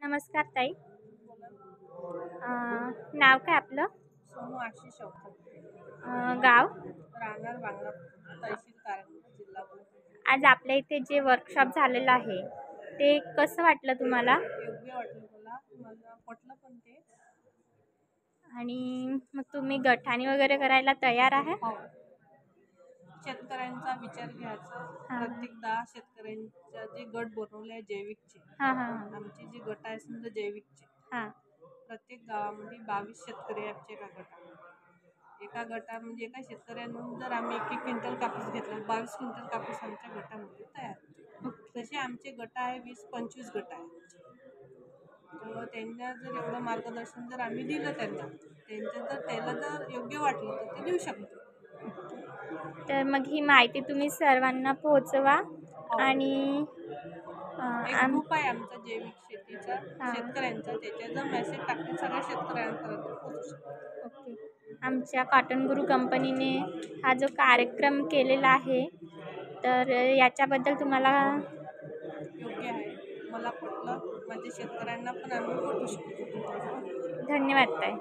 नमस्कार ताई. बोला. नाव काय आपलं? सोनू आशिष चौथर. गाव? राहणार बांगला, तहसील कारंजा, जिल्हा पुणे. आज आपल्या इथे जे वर्कशॉप झालेलं आहे ते कसं वाटलं तुम्हाला? योग्य वाटलं मला पटलं पण ते. आणि मग तुम्ही गठाणी वगैरे करायला तयार आहे? हो. शेतकऱ्यांचा विचार घ्यायचा. हां. प्रत्येक 10 शेतकऱ्यांच्या जे गट बनवले आहे जैविकचे. हां हां हां. आमचे जे गट आहे समजा जैविकचे. हां. प्रत्येक गावामध्ये 22 शेतकरी आहे आमच्या एका गटामध्ये. एका गटामध्ये एका शेतकऱ्यांकडून जर आम्ही 1-1 क्विंटल कापूस घेतला, 22 क्विंटल कापूस आमच्या गटामध्ये तयार होतो. तसे आमचे गट आहे 20-25 गट आहे आमचे. तर त्यांना जर एवढं मार्गदर्शन जर आम्ही दिलं त्याला जर योग्य वाटलं तर ते देऊ शकतो. तर मग ही माहिती तुम्ही सर्वांना पोहोचवा. हो. आणि एक ग्रुप आहे आमचा जैविक शेतीचा हां. शेतकऱ्यांचा, त्याच्यात जर मेसेज टाकून सगळ्या शेतकऱ्यांपर्यंत पोहोचू शकतो. ओके. आमच्या कॉटन गुरु कंपनीने हा जो कार्यक्रम केलेला आहे तर याच्याबद्दल तुम्हाला योग्य आहे. मला पटलं. माझ्या शेतकऱ्यांना पण आम्ही पोहोचू शकतो. धन्यवाद ताई.